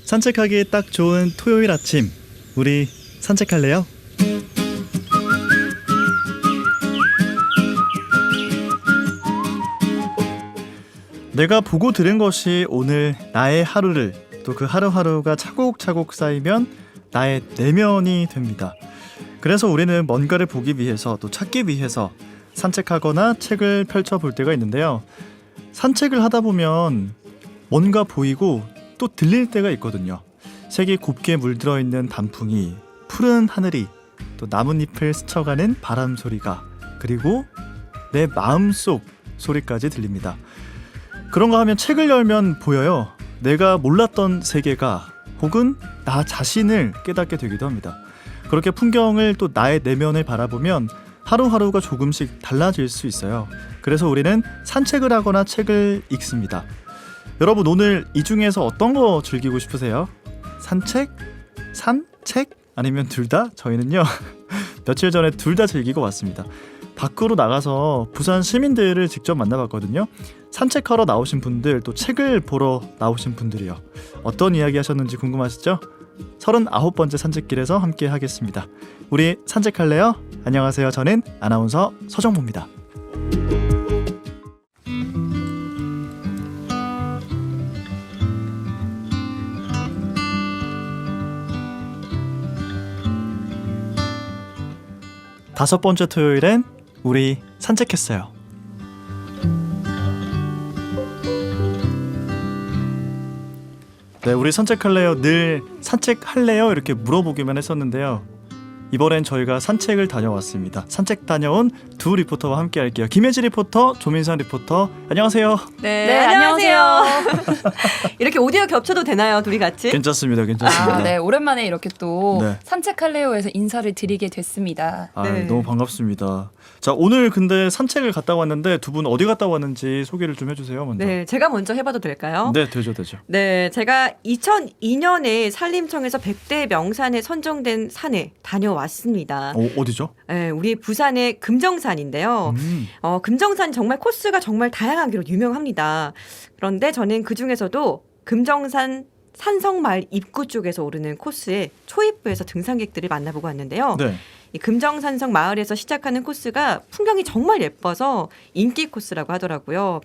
산책하기 딱 좋은 토요일 아침, 우리 산책할래요? 내가 보고 들은 것이 오늘 나의 하루를, 또 그 하루하루가 차곡차곡 쌓이면 나의 내면이 됩니다. 그래서 우리는 뭔가를 보기 위해서, 또 찾기 위해서 산책하거나 책을 펼쳐볼 때가 있는데요. 산책을 하다 보면 뭔가 보이고 또 들릴 때가 있거든요. 색이 곱게 물들어 있는 단풍이, 푸른 하늘이, 또 나뭇잎을 스쳐가는 바람 소리가, 그리고 내 마음속 소리까지 들립니다. 그런가 하면 책을 열면 보여요. 내가 몰랐던 세계가, 혹은 나 자신을 깨닫게 되기도 합니다. 그렇게 풍경을, 또 나의 내면을 바라보면 하루하루가 조금씩 달라질 수 있어요. 그래서 우리는 산책을 하거나 책을 읽습니다. 여러분, 오늘 이 중에서 어떤 거 즐기고 싶으세요? 산책? 산책? 아니면 둘 다? 저희는요 며칠 전에 둘 다 즐기고 왔습니다. 밖으로 나가서 부산 시민들을 직접 만나봤거든요. 산책하러 나오신 분들, 또 책을 보러 나오신 분들이요. 어떤 이야기 하셨는지 궁금하시죠? 39번째 산책길에서 함께 하겠습니다. 우리 산책할래요? 안녕하세요. 저는 아나운서 서정모입니다. 다섯 번째 토요일엔 우리 산책했어요. 네, 우리 산책할래요? 늘 산책할래요? 이렇게 물어보기만 했었는데요. 이번엔 저희가 산책을 다녀왔습니다. 산책 다녀온 두 리포터와 함께 할게요. 김혜지 리포터, 조민선 리포터, 안녕하세요. 네, 안녕하세요. 이렇게 오디오 겹쳐도 되나요? 둘이 같이? 괜찮습니다. 괜찮습니다. 네, 오랜만에 이렇게 또 네. 산책할래요에서 인사를 드리게 됐습니다. 네. 너무 반갑습니다. 자, 오늘 근데 산책을 갔다 왔는데 두 분 어디 갔다 왔는지 소개를 좀 해주세요. 먼저. 네, 제가 먼저 해봐도 될까요? 네, 되죠. 네, 제가 2002년에 산림청에서 100대 명산에 선정된 산에 다녀왔습니다. 어디죠? 네, 우리 부산의 금정산인데요. 금정산 정말 코스가 정말 다양하기로 유명합니다. 그런데 저는 그 중에서도 금정산 산성마을 입구 쪽에서 오르는 코스에 초입부에서 등산객들을 만나보고 왔는데요. 네. 이 금정산성 마을에서 시작하는 코스가 풍경이 정말 예뻐서 인기 코스라고 하더라고요.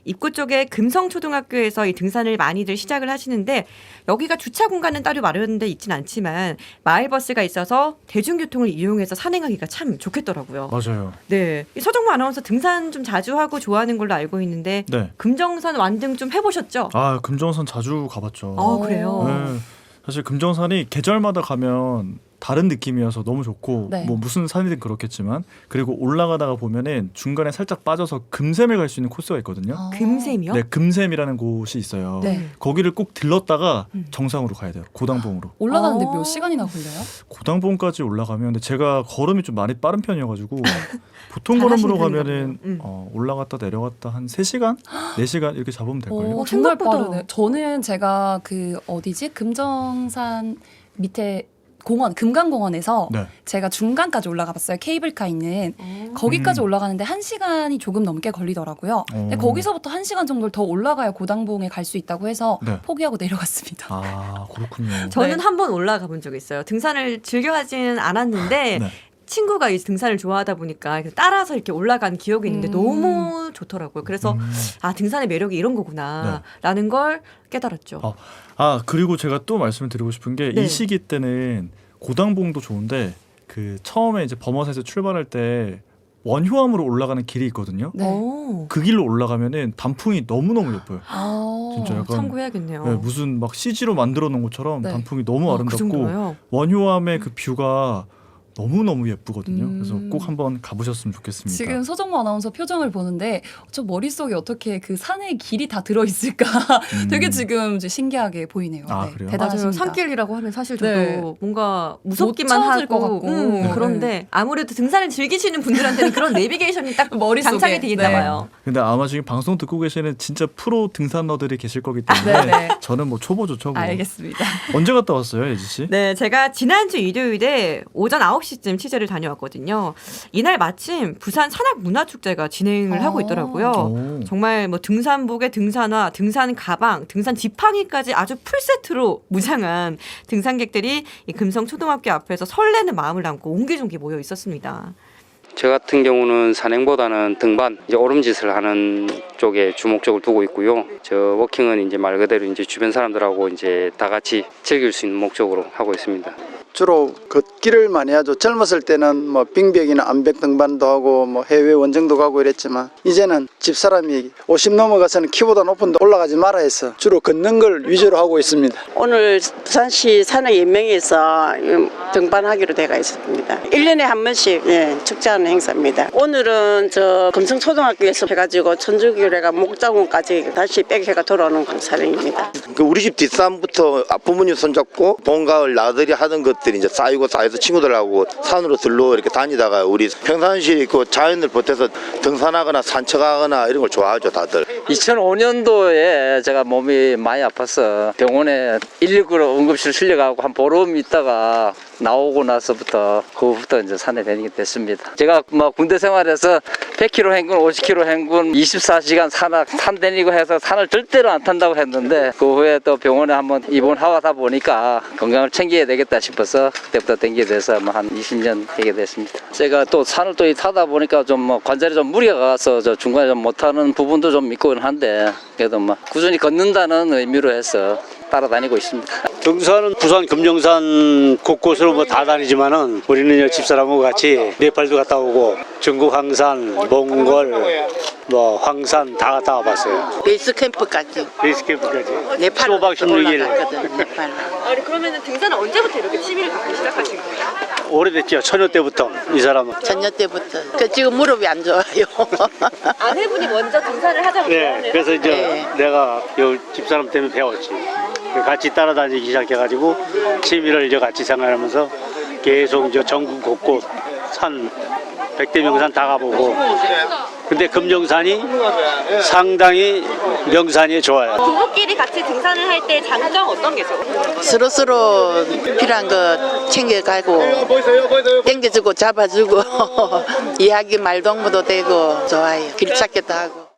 입구 쪽에 금성초등학교에서 이 등산을 많이들 시작을 하시는데, 여기가 주차 공간은 따로 마련돼 있진 않지만 마을버스가 있어서 대중교통을 이용해서 산행하기가 참 좋겠더라고요. 맞아요. 네, 이 서정모 아나운서 등산 좀 자주 하고 좋아하는 걸로 알고 있는데 네. 금정산 완등 좀 해보셨죠? 아, 금정산 자주 가봤죠. 그래요? 네. 사실 금정산이 계절마다 가면 다른 느낌이어서 너무 좋고, 네. 뭐 무슨 산이든 그렇겠지만, 그리고 올라가다가 보면은 중간에 살짝 빠져서 금샘에 갈 수 있는 코스가 있거든요. 금샘이요? 네, 금샘이라는 곳이 있어요. 네. 거기를 꼭 들렀다가 정상으로 가야 돼요. 고당봉으로. 올라가는데 어. 몇 시간이나 걸려요? 고당봉까지 올라가면, 근데 제가 걸음이 좀 많이 빠른 편이어가지고 보통 잘 걸음으로 하시는 가면은 편이군요. 올라갔다 내려갔다 한 3시간? 4시간 이렇게 잡으면 될걸요. 정말 생각보다. 빠르네. 저는 제가 그 어디지? 금정산 밑에 공원, 금강공원에서 네. 제가 중간까지 올라가 봤어요. 케이블카 있는. 거기까지 올라가는데 1시간이 조금 넘게 걸리더라고요. 근데 거기서부터 1시간 정도를 더 올라가야 고당봉에 갈 수 있다고 해서 네. 포기하고 내려갔습니다. 아, 그렇군요. 저는 네. 한 번 올라가 본 적이 있어요. 등산을 즐겨 하지는 않았는데 네. 친구가 이 등산을 좋아하다 보니까 따라서 이렇게 올라간 기억이 있는데 너무 좋더라고요. 그래서 등산의 매력이 이런 거구나라는 걸 깨달았죠. 그리고 제가 또 말씀을 드리고 싶은 게, 네. 이 시기 때는 고당봉도 좋은데, 그 처음에 이제 범어사에서 출발할 때 원효암으로 올라가는 길이 있거든요. 네. 오. 그 길로 올라가면은 단풍이 너무너무 예뻐요. 진짜 약간 참고해야겠네요. 네, 무슨 막 CG로 만들어 놓은 것처럼 네. 단풍이 너무 그 아름답고, 정도요? 원효암의 그 뷰가 너무너무 예쁘거든요. 그래서 음. 꼭 한번 가보셨으면 좋겠습니다. 지금 서정모 아나운서 표정을 보는데 저 머릿속에 어떻게 그 산의 길이 다 들어있을까 되게 지금 이제 신기하게 보이네요. 아, 그래요? 대단하십니다. 맞아요. 산길이라고 하면 사실 저도 네. 뭔가 무섭기만 못 찾을 하고 것 같고. 네. 그런데 아무래도 등산을 즐기시는 분들한테는 그런 내비게이션이 딱 머릿속에. 장착이 돼 있나 네. 봐요. 근데 아마 지금 방송 듣고 계시는 진짜 프로 등산러들이 계실 거기 때문에 네. 저는 뭐 초보죠, 초보. 알겠습니다. 언제 갔다 왔어요, 예지 씨? 네, 제가 지난주 일요일에 오전 9시 9시쯤 취재를 다녀왔거든요. 이날 마침 부산 산악문화축제가 진행을 하고 있더라고요. 오. 정말 뭐 등산복에 등산화, 등산 가방, 등산 지팡이까지 아주 풀세트로 무장한 등산객들이 이 금성초등학교 앞에서 설레는 마음을 담고 옹기종기 모여 있었습니다. 저 같은 경우는 산행보다는 등반, 이제 오름짓을 하는 쪽에 주목적을 두고 있고요. 저 워킹은 이제 말 그대로 이제 주변 사람들하고 이제 다 같이 즐길 수 있는 목적으로 하고 있습니다. 주로 걷기를 많이 하죠. 젊었을 때는 뭐 빙백이나 암벽 등반도 하고 뭐 해외 원정도 가고 이랬지만 이제는 집사람이 50 넘어가서는 키보다 높은 데 올라가지 마라 해서 주로 걷는 걸 위주로 하고 있습니다. 오늘 부산시 산악연맹에서 등반하기로 되어 있습니다. 1년에 한 번씩 축제하는 행사입니다. 오늘은 저 금성초등학교에서 해가지고 천주교회가 목장원까지 다시 백해가 돌아오는 그런 사령입니다. 우리 집 뒷산부터 부모님 손잡고 봄, 가을 나들이 하던 것들이 이제 쌓여서 친구들하고 산으로 들러 이렇게 다니다가 우리 평상시 그 자연을 보태서 등산하거나 산책하거나 이런 걸 좋아하죠, 다들. 2005년도에 제가 몸이 많이 아파서 병원에 119로 응급실 실려가고 한 보름 있다가 나오고 나서부터 그후부터 이제 산에 다니게 됐습니다. 제가 뭐 군대 생활에서 100km 행군, 50km 행군, 24시간 산 다니고 해서 산을 절대로 안 탄다고 했는데 그 후에 또 병원에 한번 입원하다 보니까 건강을 챙겨야 되겠다 싶어서 그때부터 다니게 돼서 뭐 한 20년 되게 됐습니다. 제가 또 산을 또 타다 보니까 좀 뭐 관절이 좀 무리가 가서 저 중간에 좀 못하는 부분도 좀 있긴 한데 그래도 뭐 꾸준히 걷는다는 의미로 해서 따라다니고 있습니다. 등산은 부산 금정산 곳곳으로 뭐 다 다니지만은 우리는 집사람하고 같이 네팔도 갔다 오고 중국 황산, 몽골, 뭐 황산 다 갔다 와봤어요. 베이스 캠프까지. 네팔 15박 16일. 네팔. 아니 그러면은 등산은 언제부터 이렇게 취미를 갖고 시작하신 거예요? 오래됐죠. 처녀 때부터 이 사람은. 전혀 때부터. 지금 무릎이 안 좋아요. 아내분이 먼저 등산을 하자고 네, 그래서 이제 내가 요 집사람 때문에 배웠지. 같이 따라다니기 시작해가지고 취미를 이제 같이 생활하면서 계속 이제 전국 곳곳 산 100대 명산 다 가보고. 근데 금정산이 상당히 명산이 좋아요. 부부끼리 같이 등산을 할 때 장점 어떤 게 좋아요? 서로서로 필요한 거 챙겨가고 땡겨주고 잡아주고 이야기 말동무도 되고 좋아요. 길 찾기도 하고.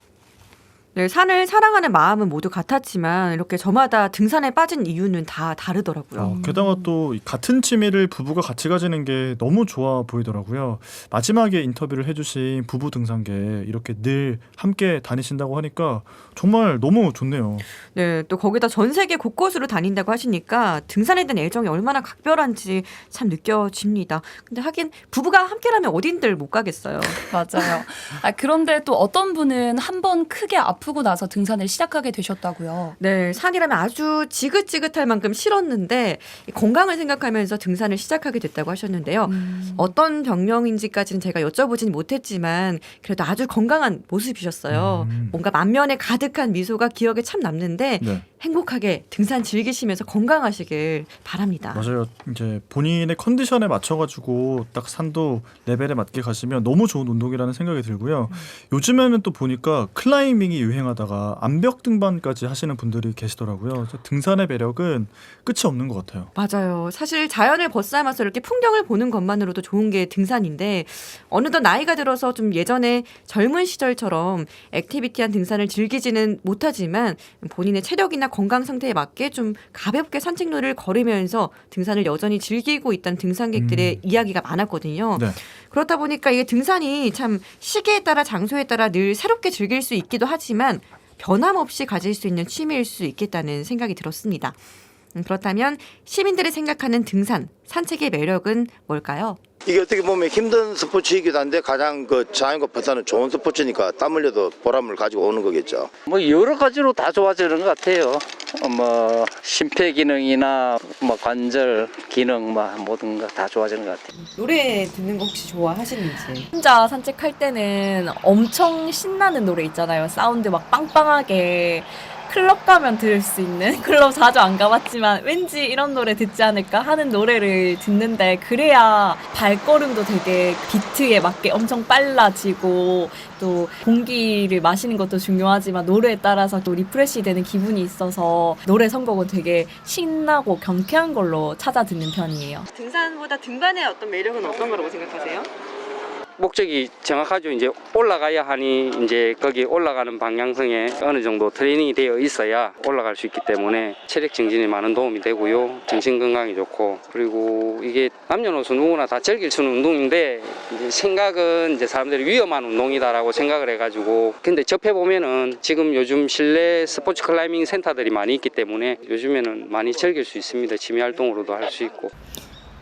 네, 산을 사랑하는 마음은 모두 같았지만 이렇게 저마다 등산에 빠진 이유는 다 다르더라고요. 게다가 또 같은 취미를 부부가 같이 가지는 게 너무 좋아 보이더라고요. 마지막에 인터뷰를 해주신 부부 등산계 이렇게 늘 함께 다니신다고 하니까 정말 너무 좋네요. 네, 또 거기다 전 세계 곳곳으로 다닌다고 하시니까 등산에 대한 애정이 얼마나 각별한지 참 느껴집니다. 근데 하긴 부부가 함께라면 어딘들 못 가겠어요. 맞아요. 그런데 또 어떤 분은 한 번 크게 아프고 나서 등산을 시작하게 되셨다고요. 네, 산이라면 아주 지긋지긋할 만큼 싫었는데 건강을 생각하면서 등산을 시작하게 됐다고 하셨는데요. 어떤 병명인지까지는 제가 여쭤보진 못했지만 그래도 아주 건강한 모습이셨어요. 뭔가 만면에 가득한 미소가 기억에 참 남는데 네. 행복하게 등산 즐기시면서 건강하시길 바랍니다. 맞아요. 이제 본인의 컨디션에 맞춰가지고 딱 산도 레벨에 맞게 가시면 너무 좋은 운동이라는 생각이 들고요. 요즘에는 또 보니까 클라이밍이 유행하다가 암벽 등반까지 하시는 분들이 계시더라고요. 그래서 등산의 매력은 끝이 없는 것 같아요. 맞아요. 사실 자연을 벗삼아서 이렇게 풍경을 보는 것만으로도 좋은 게 등산인데 어느덧 나이가 들어서 좀 예전에 젊은 시절처럼 액티비티한 등산을 즐기지는 못하지만 본인의 체력이나 건강 상태에 맞게 좀 가볍게 산책로를 걸으면서 등산을 여전히 즐기고 있다는 등산객들의 이야기가 많았거든요. 네. 그렇다 보니까 이게 등산이 참 시기에 따라 장소에 따라 늘 새롭게 즐길 수 있기도 하지만 변함없이 가질 수 있는 취미일 수 있겠다는 생각이 들었습니다. 그렇다면 시민들이 생각하는 등산, 산책의 매력은 뭘까요? 이게 어떻게 보면 힘든 스포츠이기도 한데 가장 그 자연과 벗어나는 좋은 스포츠니까 땀 흘려도 보람을 가지고 오는 거겠죠. 뭐 여러 가지로 다 좋아지는 것 같아요. 뭐 심폐 기능이나 뭐 관절 기능 뭐 모든 거 다 좋아지는 것 같아요. 노래 듣는 거 혹시 좋아하시는지? 혼자 산책할 때는 엄청 신나는 노래 있잖아요. 사운드 막 빵빵하게 클럽 가면 들을 수 있는 클럽 자주 안 가봤지만 왠지 이런 노래 듣지 않을까 하는 노래를 듣는데 그래야 발걸음도 되게 비트에 맞게 엄청 빨라지고 또 공기를 마시는 것도 중요하지만 노래에 따라서 또 리프레시 되는 기분이 있어서 노래 선곡은 되게 신나고 경쾌한 걸로 찾아 듣는 편이에요. 등산보다 등반의 어떤 매력은 어떤 거라고 생각하세요? 목적이 정확하죠. 이제 올라가야 하니 이제 거기 올라가는 방향성에 어느 정도 트레이닝이 되어 있어야 올라갈 수 있기 때문에 체력 증진에 많은 도움이 되고요. 정신 건강이 좋고 그리고 이게 남녀노소 누구나 다 즐길 수 있는 운동인데 이제 생각은 이제 사람들이 위험한 운동이다라고 생각을 해가지고 근데 접해 보면은 지금 요즘 실내 스포츠 클라이밍 센터들이 많이 있기 때문에 요즘에는 많이 즐길 수 있습니다. 취미 활동으로도 할 수 있고.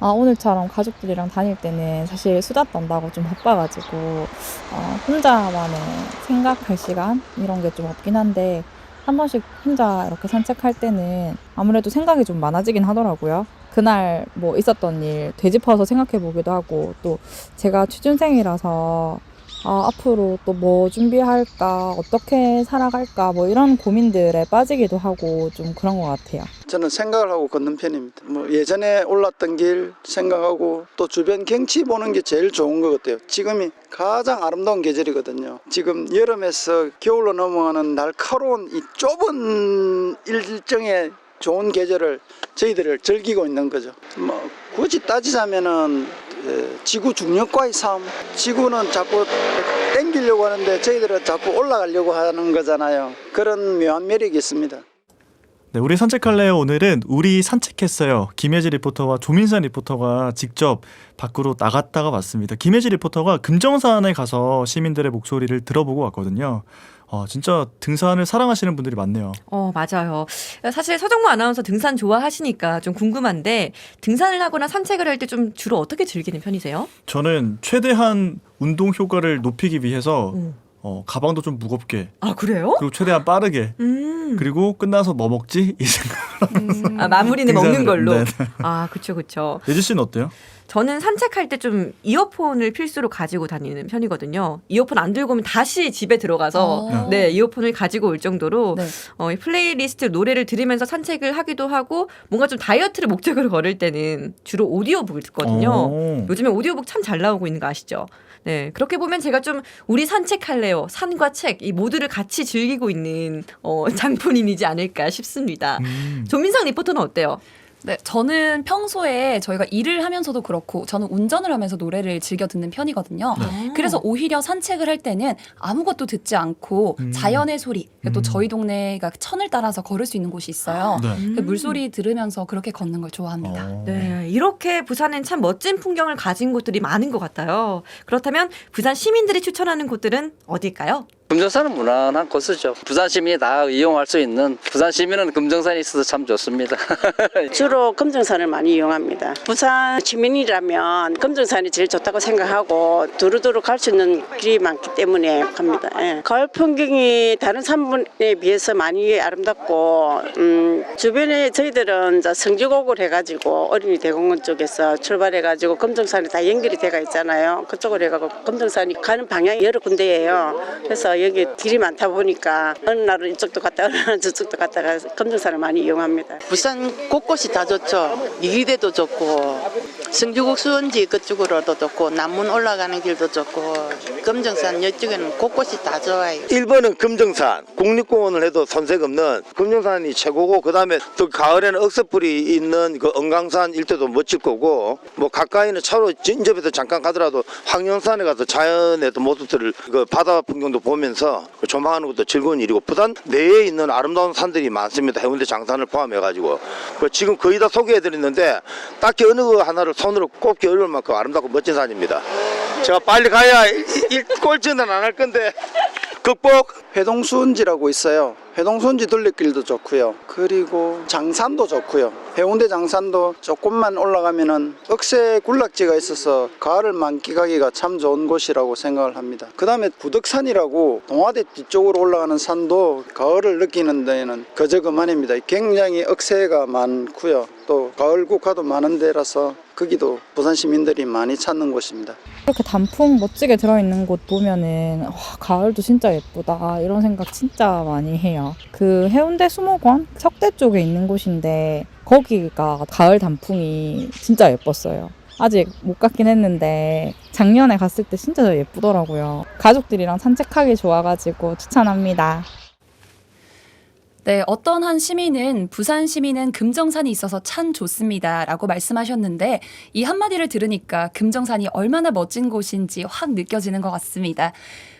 오늘처럼 가족들이랑 다닐 때는 사실 수다 떤다고 좀 바빠가지고 혼자만의 생각할 시간 이런 게 좀 없긴 한데 한 번씩 혼자 이렇게 산책할 때는 아무래도 생각이 좀 많아지긴 하더라고요. 그날 뭐 있었던 일 되짚어서 생각해 보기도 하고 또 제가 취준생이라서 앞으로 또 뭐 준비할까 어떻게 살아갈까 뭐 이런 고민들에 빠지기도 하고 좀 그런 것 같아요. 저는 생각을 하고 걷는 편입니다. 뭐 예전에 올랐던 길 생각하고 또 주변 경치 보는 게 제일 좋은 것 같아요. 지금이 가장 아름다운 계절이거든요. 지금 여름에서 겨울로 넘어가는 날카로운 이 좁은 일정의 좋은 계절을 저희들을 즐기고 있는 거죠. 뭐 굳이 따지자면은 지구 중력과의 싸움. 지구는 자꾸 땡기려고 하는데 저희들은 자꾸 올라가려고 하는 거잖아요. 그런 묘한 매력이 있습니다. 네, 우리 산책할래요. 오늘은 우리 산책했어요. 김혜지 리포터와 조민선 리포터가 직접 밖으로 나갔다가 왔습니다. 김혜지 리포터가 금정산에 가서 시민들의 목소리를 들어보고 왔거든요. 진짜 등산을 사랑하시는 분들이 많네요. 맞아요. 사실 서정무 아나운서 등산 좋아하시니까 좀 궁금한데 등산을 하거나 산책을 할 때 좀 주로 어떻게 즐기는 편이세요? 저는 최대한 운동 효과를 높이기 위해서 가방도 좀 무겁게. 아, 그래요? 그리고 최대한 빠르게. 그리고 끝나서 뭐 먹지? 이 생각을 마무리는 먹는 걸로. 네네. 그쵸. 예지 씨는 어때요? 저는 산책할 때 좀 이어폰을 필수로 가지고 다니는 편이거든요. 이어폰 안 들고 오면 다시 집에 들어가서 이어폰을 가지고 올 정도로 플레이리스트 노래를 들으면서 산책을 하기도 하고 뭔가 좀 다이어트를 목적으로 걸을 때는 주로 오디오북을 듣거든요. 요즘에 오디오북 참 잘 나오고 있는 거 아시죠? 네, 그렇게 보면 제가 좀 우리 산책할래요. 산과 책 이 모두를 같이 즐기고 있는 장본인이지 않을까 싶습니다. 조민상 리포터는 어때요? 네, 저는 평소에 저희가 일을 하면서도 그렇고 저는 운전을 하면서 노래를 즐겨 듣는 편이거든요. 그래서 오히려 산책을 할 때는 아무것도 듣지 않고 자연의 소리, 또 저희 동네가 천을 따라서 걸을 수 있는 곳이 있어요. 그 물소리 들으면서 그렇게 걷는 걸 좋아합니다. 네, 이렇게 부산엔 참 멋진 풍경을 가진 곳들이 많은 것 같아요. 그렇다면 부산 시민들이 추천하는 곳들은 어딜까요? 금정산은 무난한 코스죠. 부산 시민이 다 이용할 수 있는 부산 시민은 금정산이 있어서 참 좋습니다. 주로 금정산을 많이 이용합니다. 부산 시민이라면 금정산이 제일 좋다고 생각하고 두루두루 갈 수 있는 길이 많기 때문에 갑니다. 가을 풍경이 다른 산분에 비해서 많이 아름답고 주변에 저희들은 성지곡을 해가지고 어린이 대공원 쪽에서 출발해가지고 금정산이 다 연결이 돼가 있잖아요. 그쪽으로 해가지고 금정산이 가는 방향이 여러 군데예요. 그래서 여기 길이 많다 보니까 어느 날은 이쪽도 갔다 어느 날은 저쪽도 갔다가 금정산을 많이 이용합니다. 부산 곳곳이 다 좋죠. 이기대도 좋고 성주국 수원지 그쪽으로도 좋고 남문 올라가는 길도 좋고 금정산 이쪽에는 곳곳이 다 좋아요. 1번은 금정산, 국립공원을 해도 손색 없는 금정산이 최고고 그다음에 또 가을에는 억새풀이 있는 그 은강산 일대도 멋질 거고 뭐 가까이는 차로 진접해서 잠깐 가더라도 황령산에 가서 자연의 또 모습들을 그 바다 풍경도 보면서 조망하는 것도 즐거운 일이고 부산 내에 있는 아름다운 산들이 많습니다. 해운대 장산을 포함해가지고 지금 거의 다 소개해드렸는데 딱히 어느 하나를 손으로 꼽기 어려울 만큼 아름답고 멋진 산입니다. 제가 빨리 가야 꼴찌는 안 할 건데 극복. 회동수원지라고 있어요. 회동수원지 둘레길도 좋고요. 그리고 장산도 좋고요. 해운대 장산도 조금만 올라가면은 억새 군락지가 있어서 가을을 만끽하기가 참 좋은 곳이라고 생각을 합니다. 그 다음에 구덕산이라고 동화대 뒤쪽으로 올라가는 산도 가을을 느끼는 데에는 거저그만입니다. 굉장히 억새가 많고요. 또 가을 국화도 많은 데라서 거기도 부산 시민들이 많이 찾는 곳입니다. 이렇게 단풍 멋지게 들어있는 곳 보면은 와, 가을도 진짜 예쁘다 이런 생각 진짜 많이 해요. 그 해운대 수목원 석대 쪽에 있는 곳인데 거기가 가을 단풍이 진짜 예뻤어요. 아직 못 갔긴 했는데 작년에 갔을 때 진짜 예쁘더라고요. 가족들이랑 산책하기 좋아가지고 추천합니다. 네, 어떤 한 시민은 부산 시민은 금정산이 있어서 참 좋습니다 라고 말씀하셨는데 이 한마디를 들으니까 금정산이 얼마나 멋진 곳인지 확 느껴지는 것 같습니다.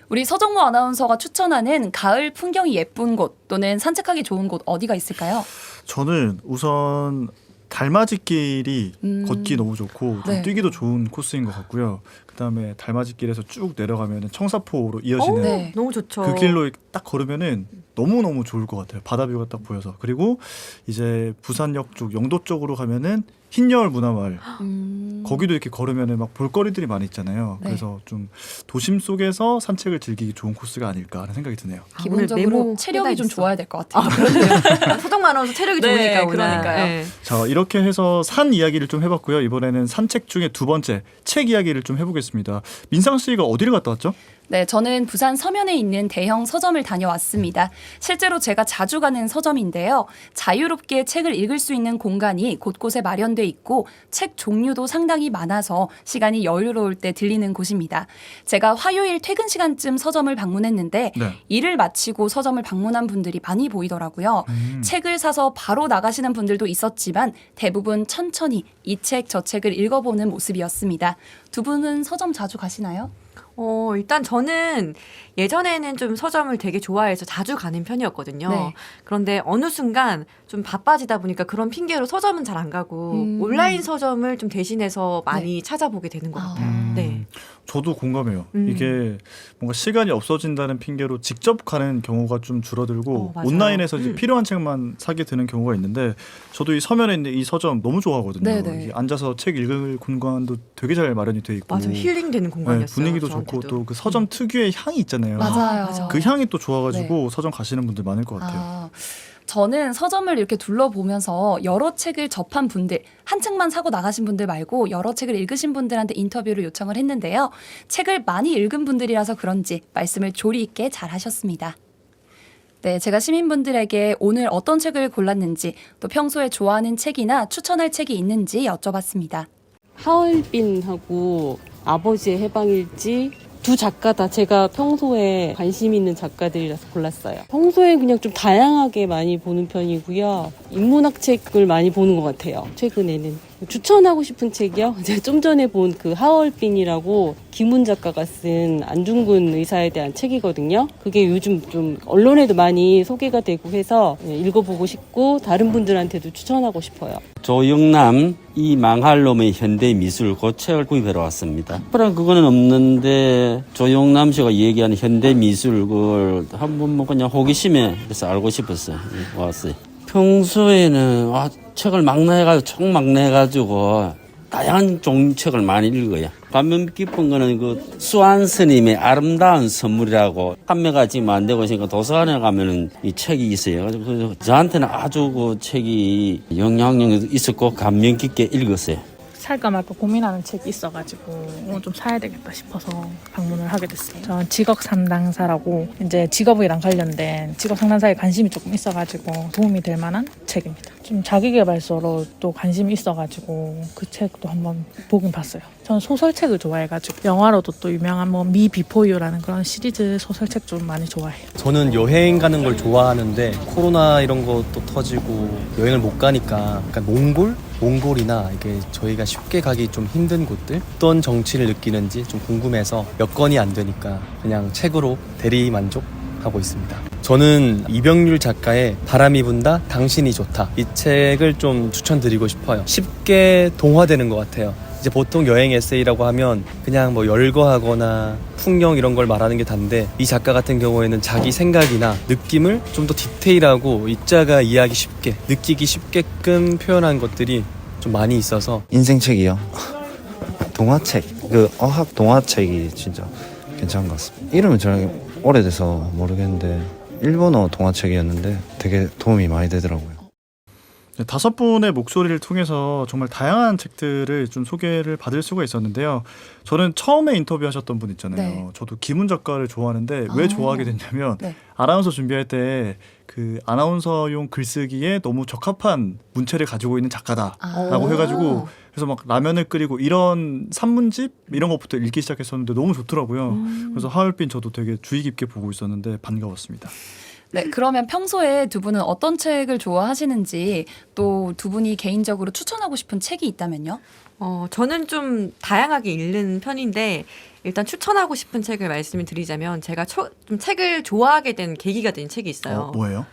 우리 서정모 아나운서가 추천하는 가을 풍경이 예쁜 곳 또는 산책하기 좋은 곳 어디가 있을까요? 저는 우선 달맞이길이 걷기 너무 좋고 좀 네. 뛰기도 좋은 코스인 것 같고요. 그다음에 달맞이길에서 쭉 내려가면 청사포로 이어지는 네. 너무 좋죠. 그 길로 딱 걸으면은 너무너무 좋을 것 같아요. 바다뷰가 딱 보여서. 그리고 이제 부산역 쪽 영도 쪽으로 가면은 흰여울 문화마을 거기도 이렇게 걸으면은 막 볼거리들이 많이 있잖아요. 네. 그래서 좀 도심 속에서 산책을 즐기기 좋은 코스가 아닐까 하는 생각이 드네요. 기본적으로 체력이 좀 좋아야 될 것 같아요. 서정모 아나운서 체력이 네, 좋으니까 오늘. 그러니까요. 네. 자, 이렇게 해서 산 이야기를 좀 해봤고요. 이번에는 산책 중에 두 번째 책 이야기를 좀 해보겠습니다. 민상 씨가 어디를 갔다 왔죠? 네, 저는 부산 서면에 있는 대형 서점을 다녀왔습니다. 실제로 제가 자주 가는 서점인데요. 자유롭게 책을 읽을 수 있는 공간이 곳곳에 마련돼 있고 책 종류도 상당히 많아서 시간이 여유로울 때 들리는 곳입니다. 제가 화요일 퇴근 시간쯤 서점을 방문했는데 네. 일을 마치고 서점을 방문한 분들이 많이 보이더라고요. 책을 사서 바로 나가시는 분들도 있었지만 대부분 천천히 이 책 저 책을 읽어보는 모습이었습니다. 두 분은 서점 자주 가시나요? 일단 저는 예전에는 좀 서점을 되게 좋아해서 자주 가는 편이었거든요. 네. 그런데 어느 순간 좀 바빠지다 보니까 그런 핑계로 서점은 잘 안 가고 온라인 서점을 좀 대신해서 많이 찾아보게 되는 것 같아요. 네. 저도 공감해요. 이게 뭔가 시간이 없어진다는 핑계로 직접 가는 경우가 좀 줄어들고 맞아요. 온라인에서 이제 필요한 책만 사게 되는 경우가 있는데 저도 이 서면에 있는 이 서점 너무 좋아하거든요. 네네. 이게 앉아서 책 읽을 공간도 되게 잘 마련이 돼 있고 맞아요. 힐링되는 공간이었어요. 네, 분위기도 좋고 또 그 서점 특유의 향이 있잖아요. 맞아요. 그 향이 또 좋아가지고 서점 가시는 분들 많을 것 같아요. 저는 서점을 이렇게 둘러보면서 여러 책을 접한 분들, 한 책만 사고 나가신 분들 말고 여러 책을 읽으신 분들한테 인터뷰를 요청을 했는데요. 책을 많이 읽은 분들이라서 그런지 말씀을 조리 있게 잘 하셨습니다. 네, 제가 시민분들에게 오늘 어떤 책을 골랐는지 또 평소에 좋아하는 책이나 추천할 책이 있는지 여쭤봤습니다. 하얼빈하고 아버지의 해방일지 두 작가 다 제가 평소에 관심 있는 작가들이라서 골랐어요. 평소에 그냥 좀 다양하게 많이 보는 편이고요. 인문학 책을 많이 보는 것 같아요. 최근에는. 추천하고 싶은 책이요? 제가 좀 전에 본 그 하얼빈이라고 김훈 작가가 쓴 안중근 의사에 대한 책이거든요. 그게 요즘 좀 언론에도 많이 소개가 되고 해서 읽어보고 싶고 다른 분들한테도 추천하고 싶어요. 조영남 이 망할 놈의 현대 미술 그 책을 구입하러 왔습니다. 특별한 그거는 없는데 조영남 씨가 얘기하는 현대 미술 그걸 한번 뭐 그냥 호기심에 그래서 알고 싶었어요. 왔어요. 평소에는 책을 막내해가지고 다양한 종류 책을 많이 읽어요. 감명 깊은 거는 그 수안 스님의 아름다운 선물이라고 판매가 지금 안 되고 있으니까 도서관에 가면은 이 책이 있어요. 그래서 저한테는 아주 그 책이 영향력이 있었고 감명 깊게 읽었어요. 살까 말까 고민하는 책이 있어가지고 좀 사야 되겠다 싶어서 방문을 하게 됐어요. 저는 직업 상담사라고 이제 직업이랑 관련된 직업 상담사에 관심이 조금 있어가지고 도움이 될 만한 책입니다. 좀 자기계발서로 또 관심이 있어가지고 그 책도 한번 보긴 봤어요. 저는 소설책을 좋아해가지고 영화로도 또 유명한 뭐 미 비포 유라는 그런 시리즈 소설책 좀 많이 좋아해요. 저는 여행 가는 걸 좋아하는데 코로나 이런 것도 터지고 여행을 못 가니까 약간 몽골이나 이게 저희가 쉽게 가기 좀 힘든 곳들 어떤 정치를 느끼는지 좀 궁금해서 여건이 안 되니까 그냥 책으로 대리 만족하고 있습니다. 저는 이병률 작가의 바람이 분다 당신이 좋다 이 책을 좀 추천드리고 싶어요. 쉽게 동화되는 것 같아요. 이제 보통 여행 에세이라고 하면 그냥 뭐 열거하거나 풍경 이런 걸 말하는 게 단데 이 작가 같은 경우에는 자기 생각이나 느낌을 좀 더 디테일하고 읽자가 이해하기 쉽게 느끼기 쉽게끔 표현한 것들이 좀 많이 있어서 인생책이요. 동화책 그 어학 동화책이 진짜 괜찮은 것 같습니다. 이름은 저는 오래돼서 모르겠는데 일본어 동화책이었는데 되게 도움이 많이 되더라고요. 네, 5분의 목소리를 통해서 정말 다양한 책들을 좀 소개를 받을 수가 있었는데요. 저는 처음에 인터뷰하셨던 분 있잖아요. 네. 저도 김훈 작가를 좋아하는데 왜 좋아하게 됐냐면 네. 아나운서 준비할 때 그 아나운서용 글쓰기에 너무 적합한 문체를 가지고 있는 작가다라고 해가지고 그래서 막 라면을 끓이고 이런 산문집 이런 것부터 읽기 시작했었는데 너무 좋더라고요. 그래서 하얼빈 저도 되게 주의 깊게 보고 있었는데 반가웠습니다. 네, 그러면 평소에 두 분은 어떤 책을 좋아하시는지 또 두 분이 개인적으로 추천하고 싶은 책이 있다면요? 저는 좀 다양하게 읽는 편인데 일단 추천하고 싶은 책을 말씀을 드리자면 제가 좀 책을 좋아하게 된 계기가 된 책이 있어요. 뭐예요?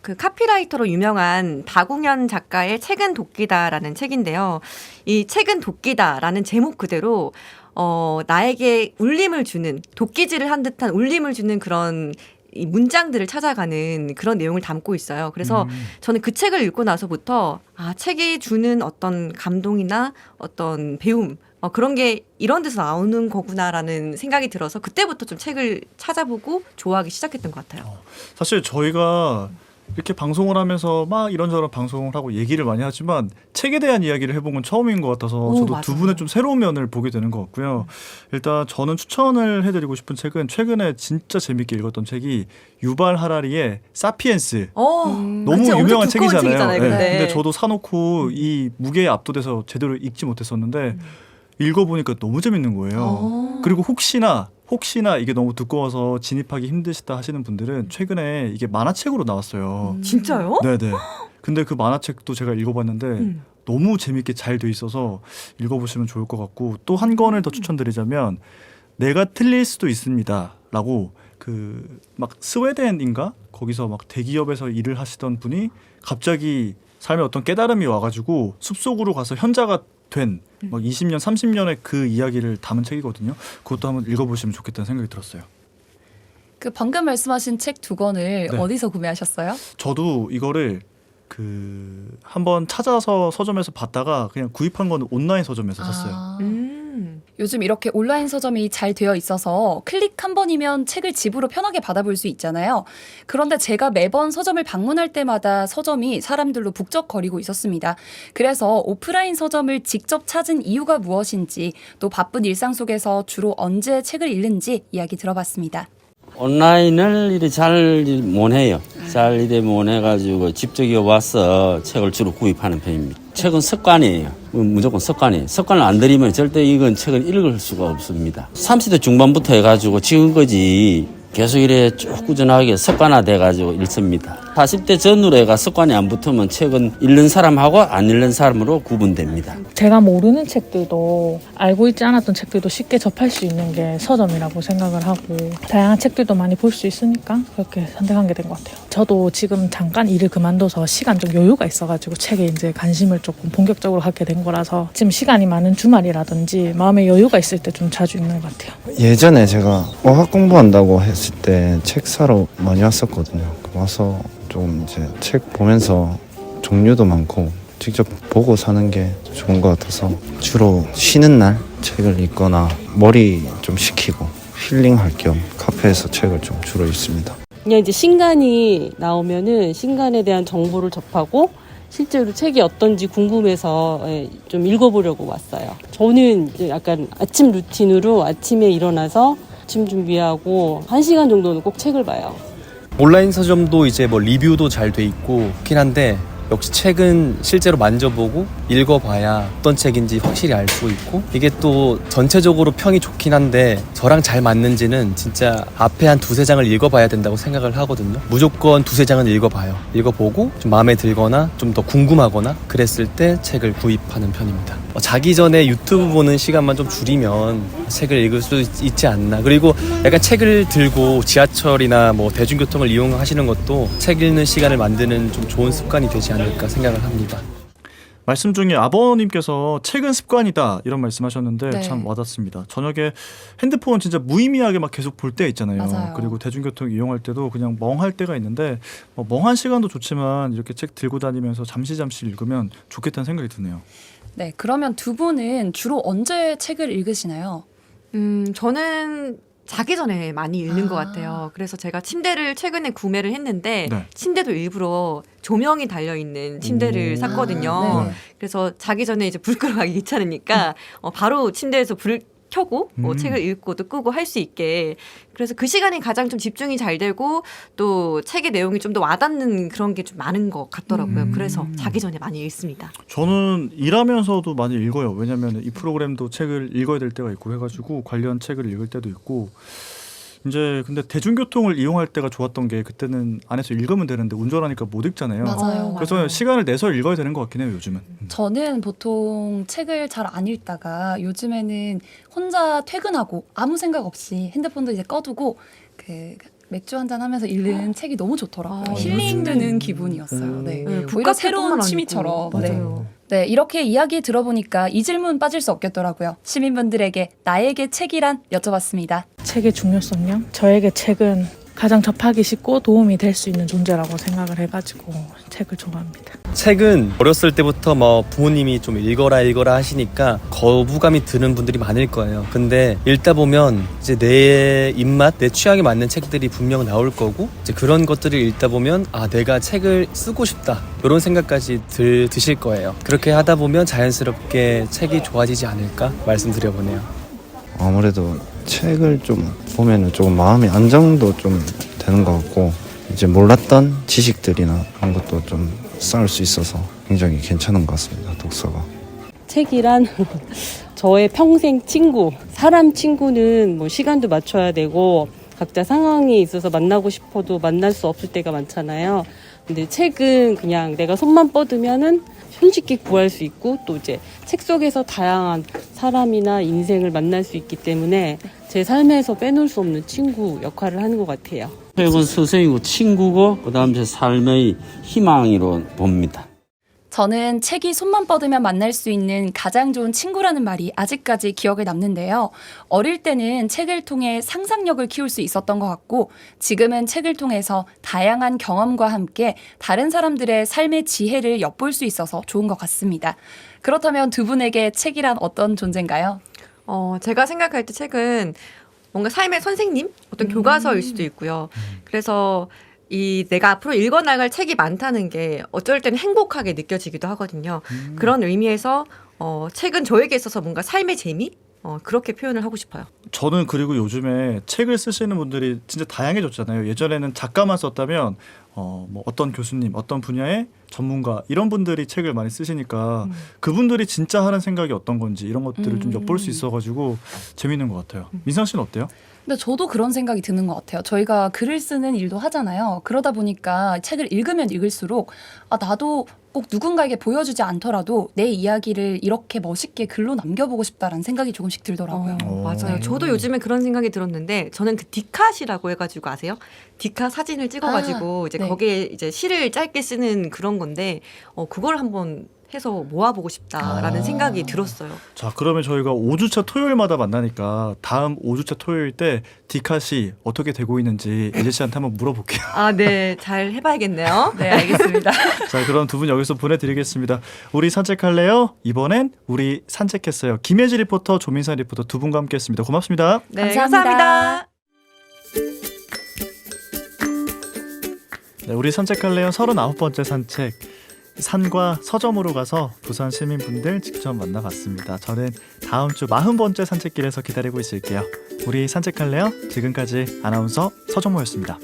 그 카피라이터로 유명한 박웅현 작가의 책은 도끼다라는 책인데요. 이 책은 도끼다라는 제목 그대로 나에게 울림을 주는 도끼질을 한 듯한 울림을 주는 그런 이 문장들을 찾아가는 그런 내용을 담고 있어요. 그래서 저는 그 책을 읽고 나서부터 책이 주는 어떤 감동이나 어떤 배움 그런 게 이런 데서 나오는 거구나라는 생각이 들어서 그때부터 좀 책을 찾아보고 좋아하기 시작했던 것 같아요. 사실 저희가 이렇게 방송을 하면서 막 이런저런 방송을 하고 얘기를 많이 하지만 책에 대한 이야기를 해본 건 처음인 것 같아서 저도 맞아요. 두 분의 좀 새로운 면을 보게 되는 것 같고요. 일단 저는 추천을 해드리고 싶은 책은 최근에 진짜 재밌게 읽었던 책이 유발 하라리의 사피엔스. 너무 그치, 엄청 유명한 두꺼운 책이잖아요. 책이잖아요, 근데. 근데 저도 사놓고 이 무게에 압도돼서 제대로 읽지 못했었는데 읽어보니까 너무 재밌는 거예요. 그리고 혹시나 이게 너무 두꺼워서 진입하기 힘드시다 하시는 분들은 최근에 이게 만화책으로 나왔어요. 진짜요? 네네. 근데 그 만화책도 제가 읽어봤는데 너무 재밌게 잘 돼 있어서 읽어보시면 좋을 것 같고 또 한 권을 더 추천드리자면 내가 틀릴 수도 있습니다라고 그 막 스웨덴인가 거기서 막 대기업에서 일을 하시던 분이 갑자기 삶에 어떤 깨달음이 와가지고 숲속으로 가서 현자가 된 막 20년, 30년의 그 이야기를 담은 책이거든요. 그것도 한번 읽어보시면 좋겠다는 생각이 들었어요. 그 방금 말씀하신 책 두 권을 네. 어디서 구매하셨어요? 저도 이거를 그 한번 찾아서 서점에서 봤다가 그냥 구입한 건 온라인 서점에서 샀어요. 요즘 이렇게 온라인 서점이 잘 되어 있어서 클릭 한 번이면 책을 집으로 편하게 받아볼 수 있잖아요. 그런데 제가 매번 서점을 방문할 때마다 서점이 사람들로 북적거리고 있었습니다. 그래서 오프라인 서점을 직접 찾은 이유가 무엇인지 또 바쁜 일상 속에서 주로 언제 책을 읽는지 이야기 들어봤습니다. 온라인을 이렇게 잘 못 해요. 잘 이래 못 해가지고 직접 와서 책을 주로 구입하는 편입니다. 책은 습관이에요. 무조건 습관이에요. 습관을 안 들이면 절대 이건 책을 읽을 수가 없습니다. 30대 중반부터 해가지고 지금까지 계속 이래 쭉 꾸준하게 습관화돼가지고 읽습니다. 40대 전후로 해가 습관이 안 붙으면 책은 읽는 사람하고 안 읽는 사람으로 구분됩니다. 제가 모르는 책들도 알고 있지 않았던 책들도 쉽게 접할 수 있는 게 서점이라고 생각을 하고 다양한 책들도 많이 볼 수 있으니까 그렇게 선택한 게 된 것 같아요. 저도 지금 잠깐 일을 그만둬서 시간 좀 여유가 있어가지고 책에 이제 관심을 조금 본격적으로 갖게 된 거라서 지금 시간이 많은 주말이라든지 마음에 여유가 있을 때 좀 자주 읽는 것 같아요. 예전에 제가 어학 공부한다고 했을 때 책 사러 많이 왔었거든요. 와서 좀 이제 책 보면서 종류도 많고 직접 보고 사는 게 좋은 것 같아서 주로 쉬는 날 책을 읽거나 머리 좀 식히고 힐링할 겸 카페에서 책을 좀 주로 읽습니다. 그냥 이제 신간이 나오면은 신간에 대한 정보를 접하고 실제로 책이 어떤지 궁금해서 좀 읽어보려고 왔어요. 저는 이제 약간 아침 루틴으로 아침에 일어나서 아침 준비하고 1시간 정도는 꼭 책을 봐요. 온라인 서점도 이제 뭐 리뷰도 잘 돼 있고 그렇긴 한데 역시 책은 실제로 만져보고 읽어봐야 어떤 책인지 확실히 알 수 있고 이게 또 전체적으로 평이 좋긴 한데 저랑 잘 맞는지는 진짜 앞에 한 2-3장을 읽어봐야 된다고 생각을 하거든요. 무조건 2-3장은 읽어봐요. 읽어보고 좀 마음에 들거나 좀 더 궁금하거나 그랬을 때 책을 구입하는 편입니다. 자기 전에 유튜브 보는 시간만 좀 줄이면 책을 읽을 수 있지 않나. 그리고 약간 책을 들고 지하철이나 뭐 대중교통을 이용하시는 것도 책 읽는 시간을 만드는 좀 좋은 습관이 되지 않을까 생각을 합니다. 말씀 중에 아버님께서 책은 습관이다 이런 말씀하셨는데 네. 참 와닿습니다. 저녁에 핸드폰 진짜 무의미하게 막 계속 볼 때 있잖아요. 맞아요. 그리고 대중교통 이용할 때도 그냥 멍할 때가 있는데 멍한 시간도 좋지만 이렇게 책 들고 다니면서 잠시 읽으면 좋겠다는 생각이 드네요. 네, 그러면 두 분은 주로 언제 책을 읽으시나요? 저는 자기 전에 많이 읽는 것 같아요. 그래서 제가 침대를 최근에 구매를 했는데 네. 침대도 일부러 조명이 달려 있는 침대를 샀거든요. 네네. 그래서 자기 전에 이제 불 끄러 가기 귀찮으니까 바로 침대에서 불 켜고 책을 읽고 또 끄고 할 수 있게, 그래서 그 시간이 가장 좀 집중이 잘 되고 또 책의 내용이 좀 더 와닿는 그런 게 좀 많은 것 같더라고요. 그래서 자기 전에 많이 읽습니다. 저는 일하면서도 많이 읽어요. 왜냐하면 이 프로그램도 책을 읽어야 될 때가 있고 해가지고 관련 책을 읽을 때도 있고. 이제 근데 대중교통을 이용할 때가 좋았던 게 그때는 안에서 읽으면 되는데 운전하니까 못 읽잖아요. 맞아요. 그래서 맞아요. 시간을 내서 읽어야 되는 것 같긴 해요, 요즘은. 저는 보통 책을 잘 안 읽다가 요즘에는 혼자 퇴근하고 아무 생각 없이 핸드폰도 이제 꺼두고 그 맥주 한잔 하면서 읽는 책이 너무 좋더라고요. 힐링되는 기분이었어요. 네. 오히려 새로운 취미처럼. 네. 네, 이렇게 이야기 들어보니까 이 질문 빠질 수 없겠더라고요. 시민분들에게 나에게 책이란 여쭤봤습니다. 책의 중요성요? 저에게 책은 가장 접하기 쉽고 도움이 될 수 있는 존재라고 생각을 해가지고 책을 좋아합니다. 책은 어렸을 때부터 뭐 부모님이 좀 읽어라 하시니까 거부감이 드는 분들이 많을 거예요. 근데 읽다 보면 이제 내 입맛, 내 취향에 맞는 책들이 분명 나올 거고, 이제 그런 것들을 읽다 보면 아, 내가 책을 쓰고 싶다, 이런 생각까지 드실 거예요. 그렇게 하다 보면 자연스럽게 책이 좋아지지 않을까 말씀드려보네요. 아무래도 책을 좀 보면은 조금 마음의 안정도 좀 되는 것 같고, 이제 몰랐던 지식들이나 그런 것도 좀 쌓을 수 있어서 굉장히 괜찮은 것 같습니다, 독서가. 책이란 저의 평생 친구, 사람 친구는 뭐 시간도 맞춰야 되고 각자 상황이 있어서 만나고 싶어도 만날 수 없을 때가 많잖아요. 근데 책은 그냥 내가 손만 뻗으면은 손쉽게 구할 수 있고, 또 이제 책 속에서 다양한 사람이나 인생을 만날 수 있기 때문에 제 삶에서 빼놓을 수 없는 친구 역할을 하는 것 같아요. 책은 스승이고 친구고 그다음 제 삶의 희망으로 봅니다. 저는 책이 손만 뻗으면 만날 수 있는 가장 좋은 친구라는 말이 아직까지 기억에 남는데요. 어릴 때는 책을 통해 상상력을 키울 수 있었던 것 같고, 지금은 책을 통해서 다양한 경험과 함께 다른 사람들의 삶의 지혜를 엿볼 수 있어서 좋은 것 같습니다. 그렇다면 두 분에게 책이란 어떤 존재인가요? 제가 생각할 때 책은 뭔가 삶의 선생님, 어떤 교과서일 수도 있고요. 그래서 내가 앞으로 읽어나갈 책이 많다는 게 어쩔 때는 행복하게 느껴지기도 하거든요. 그런 의미에서 책은 저에게 있어서 뭔가 삶의 재미? 그렇게 표현을 하고 싶어요. 저는 그리고 요즘에 책을 쓰시는 분들이 진짜 다양해졌잖아요. 예전에는 작가만 썼다면 뭐 어떤 교수님, 어떤 분야의 전문가 이런 분들이 책을 많이 쓰시니까 그분들이 진짜 하는 생각이 어떤 건지 이런 것들을 좀 엿볼 수 있어가지고 재밌는 것 같아요. 민상 씨는 어때요? 근데 저도 그런 생각이 드는 것 같아요. 저희가 글을 쓰는 일도 하잖아요. 그러다 보니까 책을 읽으면 읽을수록 나도 꼭 누군가에게 보여주지 않더라도 내 이야기를 이렇게 멋있게 글로 남겨보고 싶다라는 생각이 조금씩 들더라고요. 맞아요. 네. 저도 요즘에 그런 생각이 들었는데, 저는 그 디카시라고 해가지고 아세요? 디카 사진을 찍어가지고 이제 네. 거기에 이제 시를 짧게 쓰는 그런 건데, 그걸 한번 해서 모아보고 싶다라는 생각이 들었어요. 자, 그러면 저희가 5주차 토요일마다 만나니까 다음 5주차 토요일 때 디카시 어떻게 되고 있는지 예지 씨한테 한번 물어볼게요. 네. 잘 해봐야겠네요. 네, 알겠습니다. 자, 그럼 두 분 여기서 보내드리겠습니다. 우리 산책할래요? 이번엔 우리 산책했어요. 김혜지 리포터, 조민선 리포터 두 분과 함께했습니다. 고맙습니다. 네, 감사합니다. 네, 우리 산책할래요? 39번째 산책. 산과 서점으로 가서 부산 시민분들 직접 만나봤습니다. 저는 다음 주 40번째 산책길에서 기다리고 있을게요. 우리 산책할래요? 지금까지 아나운서 서정모였습니다.